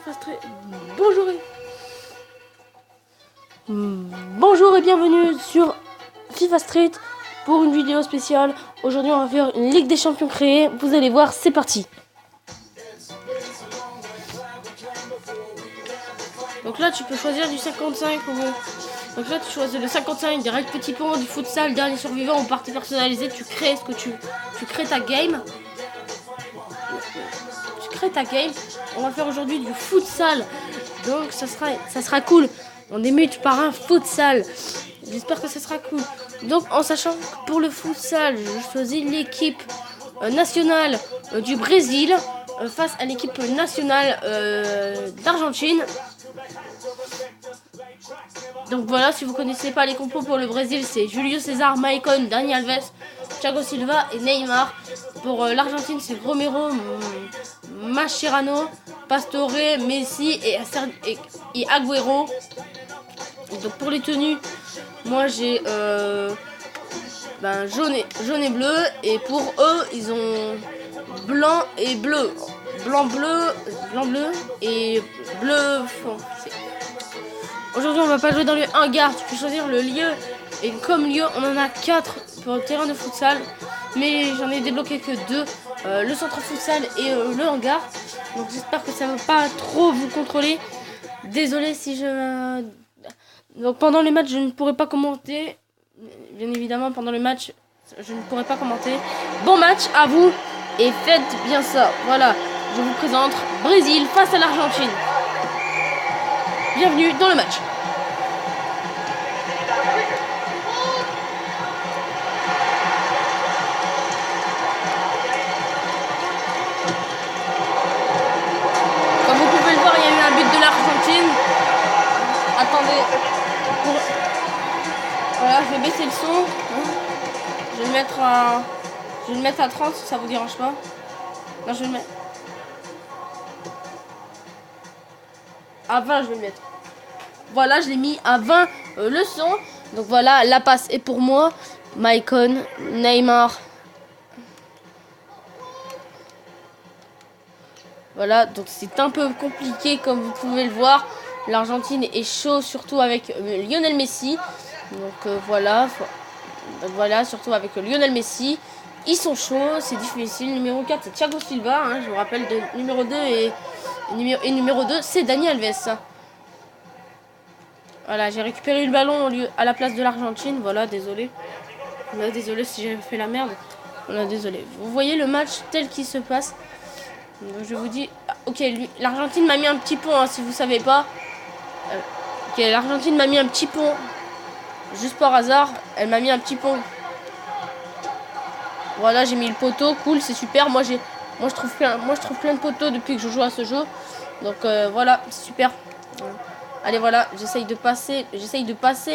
FIFA Street. Bonjour et bienvenue sur FIFA Street pour une vidéo spéciale. Aujourd'hui on va faire une Ligue des Champions créée. Vous allez voir, c'est parti. Donc là tu peux choisir du 55 ou bon. Donc là tu choisis le 55, direct petit pont, du futsal, dernier survivant ou partie personnalisée. Tu crées ce que tu crées ta game. On va faire aujourd'hui du futsal. Donc ça sera cool. On débute par un futsal. J'espère que ça sera cool. Donc en sachant que pour le futsal, je choisis l'équipe nationale du Brésil face à l'équipe nationale d'Argentine. Donc voilà, si vous connaissez pas les compos pour le Brésil, c'est Julio César, Maicon, Dani Alves, Thiago Silva et Neymar. Pour l'Argentine, c'est Romero, Mascherano, Pastore, Messi et Agüero. Donc pour les tenues, moi j'ai jaune et bleu, et pour eux ils ont blanc et bleu, blanc bleu et bleu fond. Aujourd'hui on va pas jouer dans le hangar, tu peux choisir le lieu, et comme lieu on en a 4 pour le terrain de futsal, mais j'en ai débloqué que 2, le centre futsal et le hangar. Donc j'espère que ça va pas trop vous contrôler. Désolé si je... Donc pendant les matchs je ne pourrai pas commenter, bien évidemment pendant le match je ne pourrai pas commenter. Bon match à vous et faites bien ça. Voilà, je vous présente Brésil face à l'Argentine. Bienvenue dans le match. Comme vous pouvez le voir, il y a eu un but de l'Argentine. Attendez. Voilà, je vais baisser le son. Je vais le mettre à 30 si ça vous dérange pas. Non, je vais le mettre à 20, je vais le mettre. Voilà, je l'ai mis à 20 le son. Donc voilà, la passe est pour moi. Maicon, Neymar. Voilà, donc c'est un peu compliqué comme vous pouvez le voir. L'Argentine est chaud, surtout avec Lionel Messi. Donc voilà, surtout avec Lionel Messi. Ils sont chauds, c'est difficile. Numéro 4, c'est Thiago Silva. Hein, je vous rappelle, de numéro 2 et numéro 2, c'est Dani Alves. Voilà, j'ai récupéré le ballon à la place de l'Argentine. Voilà, désolé. Voilà, désolé si j'ai fait la merde. Voilà, désolé. Vous voyez le match tel qu'il se passe. Donc, je vous dis... Ok, l'Argentine m'a mis un petit pont, hein, si vous savez pas. Ok, l'Argentine m'a mis un petit pont. Juste par hasard, elle m'a mis un petit pont. Voilà, j'ai mis le poteau. Cool, c'est super. Moi, je trouve plein de poteaux depuis que je joue à ce jeu. Donc, voilà, c'est super. Allez, voilà, j'essaye de passer,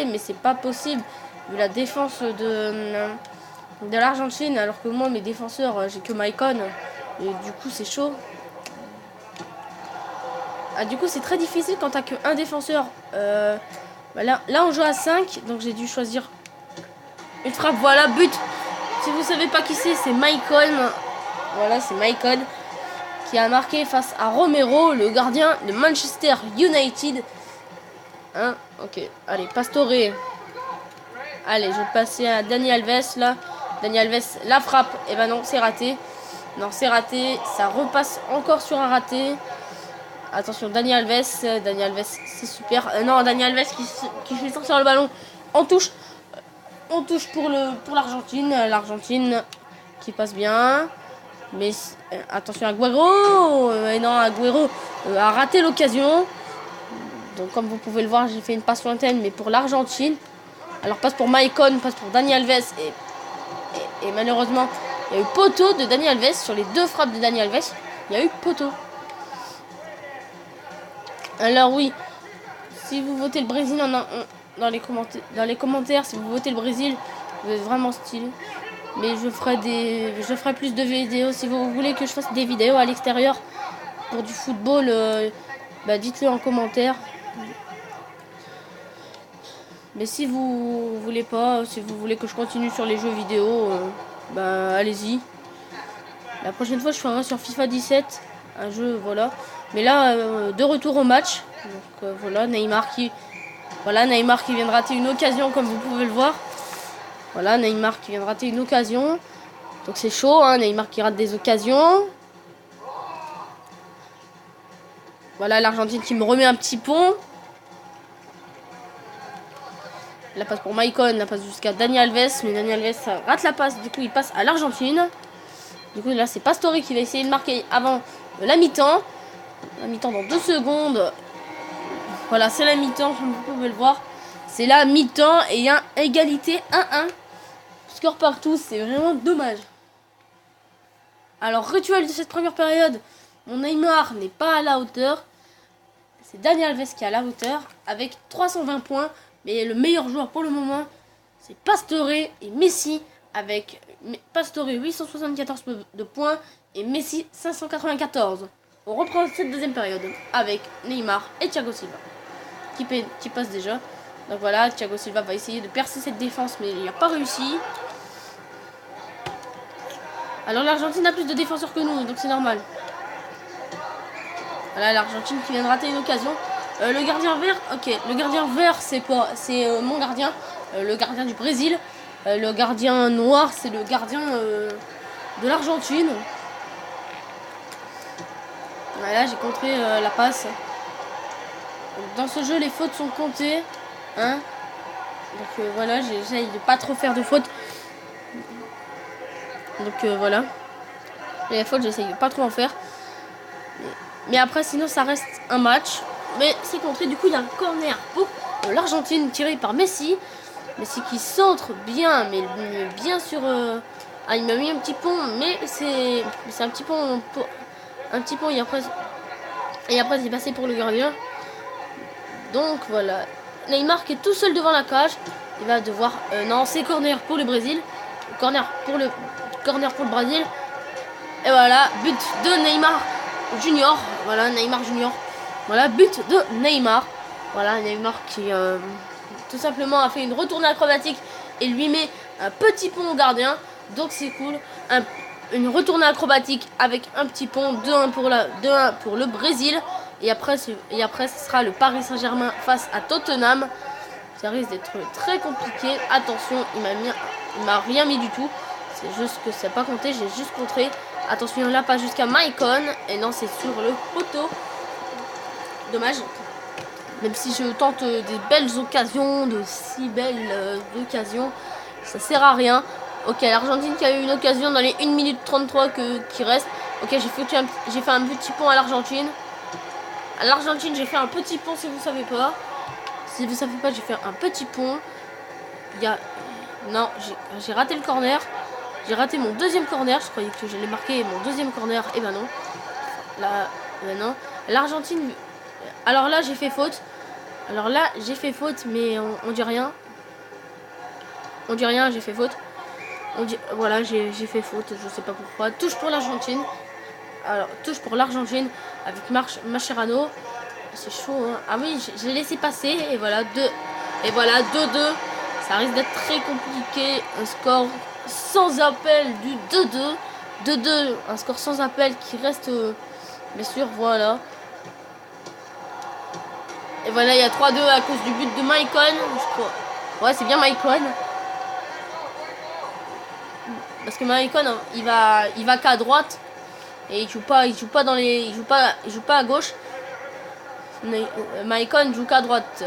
mais c'est pas possible vu la défense de l'Argentine, alors que moi, mes défenseurs, j'ai que Maicon, et du coup, c'est chaud. Ah, du coup, c'est très difficile quand t'as qu'un défenseur. Là, on joue à 5, donc j'ai dû choisir une frappe. Voilà, but. Si vous savez pas qui c'est Maicon. Voilà, c'est Maicon qui a marqué face à Romero, le gardien de Manchester United. Hein, ok, allez, Pastore. Allez, je vais passer à Dani Alves là. Dani Alves, la frappe. Et ben non, c'est raté. Non, c'est raté. Ça repasse encore sur un raté. Attention, Dani Alves, c'est super. Non, Dani Alves qui fait sortir le ballon. On touche pour l'Argentine. L'Argentine qui passe bien. Mais attention, Agüero. Non, Agüero a raté l'occasion. Donc comme vous pouvez le voir, j'ai fait une passe lointaine, mais pour l'Argentine. Alors passe pour Maicon, passe pour Dani Alves, et malheureusement, il y a eu poteau de Dani Alves. Sur les 2 frappes de Dani Alves, il y a eu poteau. Alors oui, si vous votez le Brésil dans les commentaires, si vous votez le Brésil, vous êtes vraiment stylé. Mais je ferai plus de vidéos. Si vous voulez que je fasse des vidéos à l'extérieur pour du football, dites-le en commentaire. Mais si vous voulez pas, si vous voulez que je continue sur les jeux vidéo, allez-y. La prochaine fois, je ferai sur FIFA 17, un jeu, voilà. Mais là, de retour au match. Donc voilà, Neymar qui vient de rater une occasion, comme vous pouvez le voir. Voilà, Neymar qui vient de rater une occasion. Donc c'est chaud, hein, Neymar qui rate des occasions. Voilà, l'Argentine qui me remet un petit pont. La passe pour Maicon, la passe jusqu'à Dani Alves. Mais Dani Alves rate la passe, du coup il passe à l'Argentine. Du coup là c'est Pastore qui va essayer de marquer avant la mi-temps. La mi-temps dans 2 secondes. Voilà, c'est la mi-temps, comme vous pouvez le voir. C'est la mi-temps et il y a égalité 1-1. Score partout, c'est vraiment dommage. Alors, rituel de cette première période. Mon Neymar n'est pas à la hauteur. C'est Dani Alves qui est à la hauteur avec 320 points. Mais le meilleur joueur pour le moment, c'est Pastore et Messi avec Pastore 874 de points et Messi 594. On reprend cette deuxième période avec Neymar et Thiago Silva qui passe déjà. Donc voilà, Thiago Silva va essayer de percer cette défense mais il n'a pas réussi. Alors l'Argentine a plus de défenseurs que nous, donc c'est normal. Voilà, l'Argentine qui vient de rater une occasion. Le gardien vert, ok. Le gardien vert, c'est quoi? C'est mon gardien, le gardien du Brésil. Le gardien noir, c'est le gardien de l'Argentine. Voilà, j'ai contré la passe. Dans ce jeu, les fautes sont comptées. Hein, donc voilà, j'essaye de pas trop faire de fautes. Donc voilà. Les fautes, j'essaye de pas trop en faire. Mais après, sinon, ça reste un match. Mais c'est contré. Du coup, il y a un corner pour l'Argentine tiré par Messi. Messi qui centre bien, mais bien sur... Ah, il m'a mis un petit pont, mais c'est un petit pont... Un petit pont, et après c'est passé pour le gardien. Donc, voilà. Neymar qui est tout seul devant la cage. Il va devoir... non, c'est corner pour le Brésil. Corner pour le Brésil. Et voilà, but de Neymar Junior. Voilà, Neymar Junior. Voilà, but de Neymar. Voilà, Neymar qui tout simplement a fait une retournée acrobatique et lui met un petit pont au gardien. Donc c'est cool. Une retournée acrobatique avec un petit pont. 2-1 pour le Brésil. Et après, ce sera le Paris Saint-Germain face à Tottenham. Ça risque d'être très compliqué. Attention, il m'a rien mis du tout. C'est juste que c'est pas compté. J'ai juste contré. Attention, là, pas jusqu'à Maicon. Et non, c'est sur le poteau. Dommage. Même si je tente des belles occasions, de si belles occasions, ça sert à rien. Ok, l'Argentine qui a eu une occasion dans les 1 minute 33 qui reste. Ok, j'ai fait un petit pont à l'Argentine. À l'Argentine, j'ai fait un petit pont si vous savez pas. Si vous savez pas, j'ai fait un petit pont. Non, j'ai raté le corner. J'ai raté mon deuxième corner. Je croyais que j'allais marquer mon deuxième corner. Et ben non. Là, non. L'Argentine... Alors là, j'ai fait faute. Mais on dit rien. On dit rien, j'ai fait faute. Voilà, j'ai fait faute. Je sais pas pourquoi. Touche pour l'Argentine. Alors, touche pour l'Argentine avec Mascherano. C'est chaud, hein. Ah oui, j'ai laissé passer. Et voilà, 2-2. Ça risque d'être très compliqué. Un score sans appel du 2-2. 2-2, un score sans appel qui reste bien sûr, voilà. Et voilà, il y a 3-2 à cause du but de Maicon, je crois. Ouais, c'est bien Maicon. Parce que Maicon, il va qu'à droite et il joue pas à gauche. Maicon joue qu'à droite.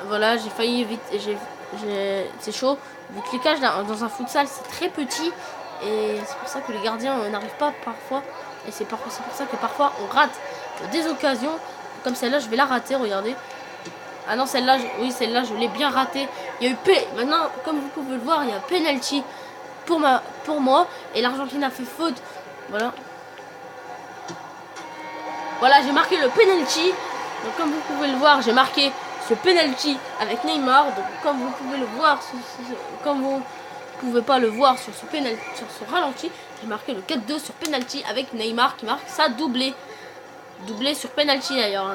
Voilà, j'ai failli vite, c'est chaud. Vu que les cages dans un futsal, c'est très petit et c'est pour ça que les gardiens n'arrivent pas parfois. Et c'est pour ça que parfois on rate des occasions. Comme celle-là, je vais la rater, regardez. Ah non, celle-là, je l'ai bien ratée. Il y a eu maintenant, comme vous pouvez le voir, il y a penalty pour moi. Et l'Argentine a fait faute. Voilà. Voilà, j'ai marqué le penalty. Donc comme vous pouvez le voir, j'ai marqué ce penalty avec Neymar. Donc comme vous pouvez le voir, comme vous pouvez pas le voir sur ce ralenti, j'ai marqué le 4-2 sur penalty avec Neymar qui marque sa doublée. Doublé sur penalty d'ailleurs.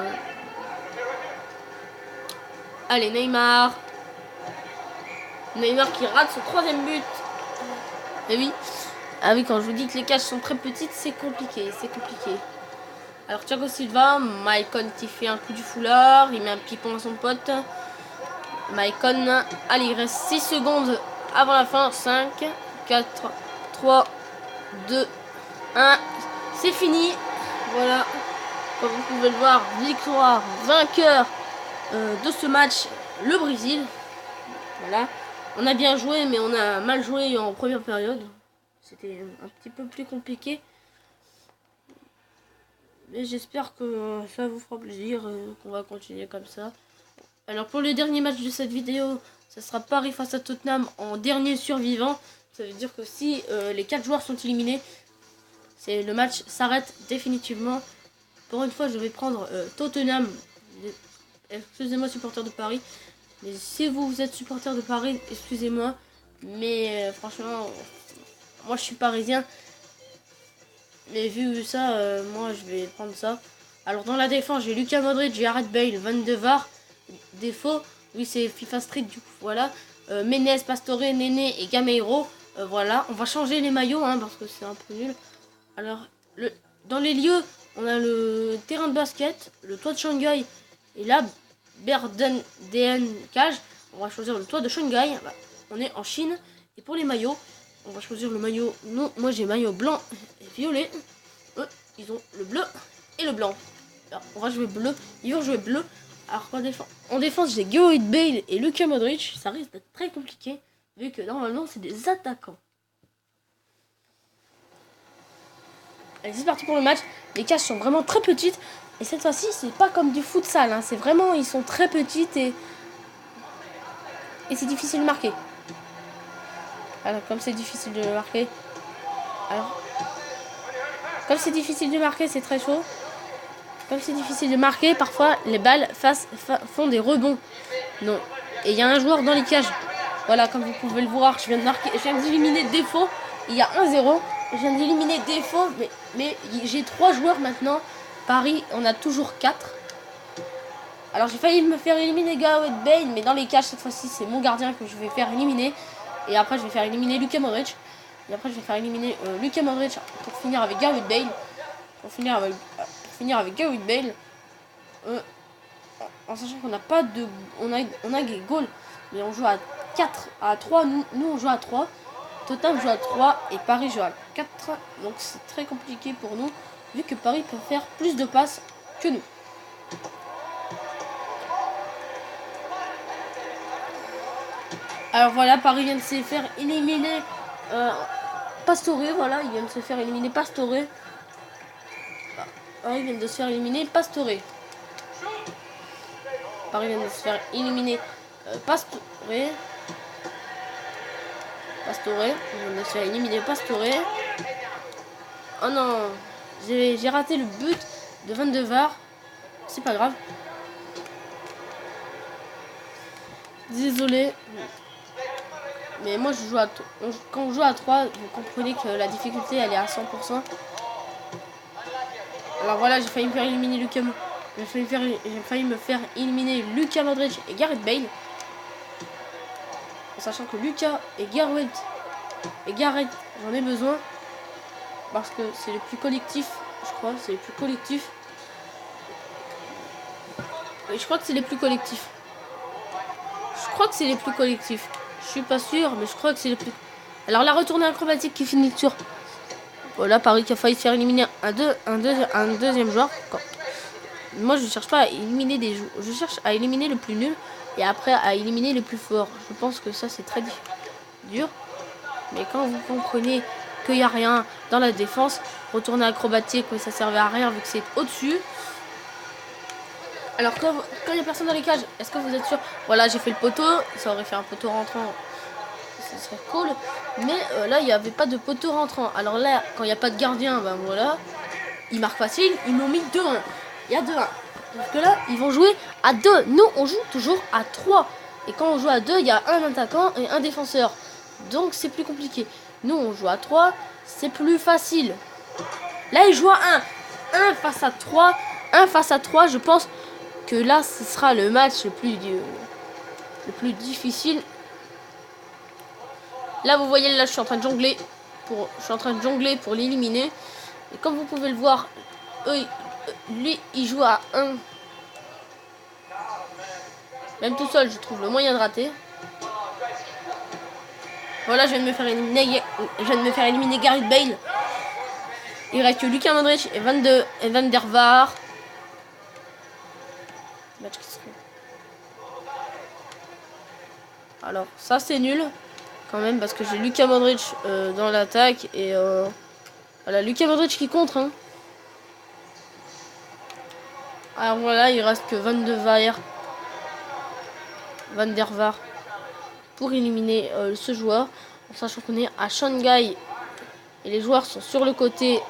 Allez, Neymar. Neymar qui rate son 3e but. Et oui. Ah oui, quand je vous dis que les cages sont très petites, c'est compliqué. Alors Thiago Silva, Maicon qui fait un coup du foulard, il met un pipon à son pote. Maicon, allez, il reste 6 secondes avant la fin. 5, 4, 3, 2, 1. C'est fini. Voilà. Comme vous pouvez le voir, victoire, vainqueur de ce match, le Brésil. Voilà. On a bien joué, mais on a mal joué en première période. C'était un petit peu plus compliqué. Mais j'espère que ça vous fera plaisir, qu'on va continuer comme ça. Alors pour le dernier match de cette vidéo, ça sera Paris face à Tottenham en dernier survivant. Ça veut dire que si les 4 joueurs sont éliminés, le match s'arrête définitivement. Pour une fois, je vais prendre Tottenham. Excusez-moi, supporter de Paris. Mais si vous êtes supporter de Paris, excusez-moi. Mais franchement, moi je suis parisien. Mais vu ça, moi je vais prendre ça. Alors dans la défense, j'ai Luka Modric, j'ai Gareth Bale, Van de Var. Défaut, oui c'est FIFA Street du coup, voilà. Menez, Pastore, Néné et Gameiro. Voilà, on va changer les maillots hein, parce que c'est un peu nul. Alors, dans les lieux, on a le terrain de basket, le toit de Shanghai et là, Berden DN Cage. On va choisir le toit de Shanghai. On est en Chine. Et pour les maillots, on va choisir le maillot. Non, moi j'ai maillot blanc et violet. Eux, ils ont le bleu et le blanc. Alors, on va jouer bleu. Ils vont jouer bleu. Alors en défense, j'ai Gareth Bale et Luka Modric. Ça risque d'être très compliqué vu que normalement c'est des attaquants. Allez, c'est parti pour le match. Les cages sont vraiment très petites. Et cette fois-ci, c'est pas comme du futsal. Hein. C'est vraiment, ils sont très petites et c'est difficile de marquer. Alors, comme c'est difficile de marquer. Alors, comme c'est difficile de marquer, c'est très chaud. Comme c'est difficile de marquer, parfois les balles font des rebonds. Non. Et il y a un joueur dans les cages. Voilà, comme vous pouvez le voir, je viens d'éliminer Défaut. Il y a 1-0. Je viens d'éliminer Défaut, mais j'ai 3 joueurs maintenant. Paris, on a toujours 4. Alors j'ai failli me faire éliminer Gareth Bale, mais dans les cages cette fois-ci c'est mon gardien que je vais faire éliminer. Et après je vais faire éliminer Luka Modric. Et après je vais faire éliminer Luka Modric pour finir avec Gareth Bale. Pour finir avec Gareth Bale. En sachant qu'on n'a pas de... On a des goals. Mais on joue à 4, à 3. Nous on joue à 3. Tottenham joue à 3 et Paris joue à 4. Donc c'est très compliqué pour nous. Vu que Paris peut faire plus de passes que nous. Alors voilà, Paris vient de se faire éliminer Pastore. Voilà, il vient de se faire éliminer Pastore. Paris vient de se faire éliminer Pastore. Paris vient de se faire éliminer Pastore. Pastore. Il vient de se faire éliminer Pastore. Oh non, j'ai raté le but de Van de Var. C'est pas grave. Désolé. Mais moi je joue à quand on joue à 3, vous comprenez que la difficulté elle est à 100%. Alors voilà, j'ai failli me faire éliminer Luka. J'ai failli me faire éliminer Luka Modric et Gareth Bale. En sachant que Luka et Gareth, j'en ai besoin. Parce que c'est les plus collectifs, je crois, c'est les plus collectifs. Oui, je crois que c'est les plus collectifs. Je suis pas sûr, mais je crois que c'est les plus... Alors la retournée acrobatique qui finit sur... Voilà, Paris qui a failli se faire éliminer un deuxième joueur. Moi, je cherche pas à éliminer des joueurs. Je cherche à éliminer le plus nul et après à éliminer le plus fort. Je pense que ça, c'est très dur. Mais quand vous comprenez qu'il n'y a rien dans la défense, retourner acrobatique, mais ça servait à rien vu que c'est au-dessus. Alors quand il n'y a personne dans les cages, est-ce que vous êtes sûr? Voilà, j'ai fait le poteau, ça aurait fait un poteau rentrant, ce serait cool. Mais là, il n'y avait pas de poteau rentrant. Alors là, quand il n'y a pas de gardien, ben voilà, ils marquent facile, ils m'ont mis 2-1. Il y a 2-1. Parce que là, ils vont jouer à 2. Nous, on joue toujours à 3. Et quand on joue à 2, il y a un attaquant et un défenseur. Donc c'est plus compliqué. Nous, on joue à 3, c'est plus facile. Là, ils jouent à 1. 1 face à 3. 1 face à 3, je pense que là, ce sera le match le plus difficile. Là, vous voyez, là, je suis en train de jongler pour l'éliminer. Et comme vous pouvez le voir, eux, lui, il joue à 1. Même tout seul, je trouve le moyen de rater. Voilà, je viens de me faire éliminer Gareth Bale. Il reste que Luka Modric et Van der Vaart. Match qui serait... Alors, ça c'est nul quand même parce que j'ai Luka Modric dans l'attaque et voilà, Luka Modric qui contre. Hein. Alors voilà, il reste que Van der Vaart pour éliminer ce joueur. En sachant qu'on est à Shanghai et les joueurs sont sur le côté.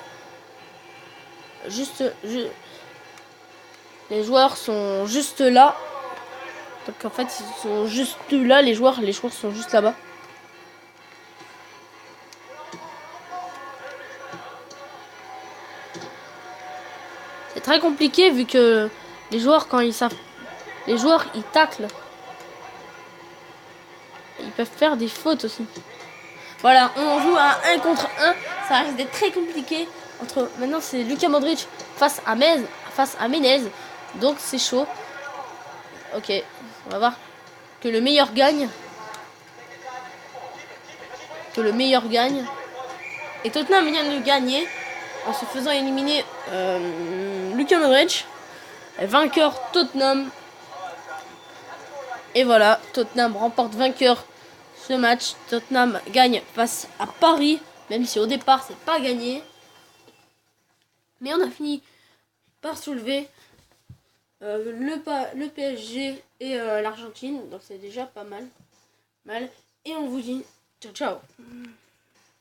Les joueurs sont juste là. Donc en fait, ils sont juste là, les joueurs sont juste là-bas. C'est très compliqué vu que les joueurs, quand ils savent... Les joueurs, ils taclent. Ils peuvent faire des fautes aussi. Voilà, on joue à 1 contre 1. Ça risque d'être très compliqué. Maintenant, c'est Luka Modric face à Menez. Donc, c'est chaud. Ok, on va voir. Que le meilleur gagne. Et Tottenham vient de gagner en se faisant éliminer Luka Modric. Vainqueur Tottenham. Et voilà, Tottenham remporte vainqueur ce match. Tottenham gagne face à Paris, même si au départ c'est pas gagné. Mais on a fini par soulever le PSG et l'Argentine. Donc c'est déjà pas mal. Et on vous dit ciao ciao.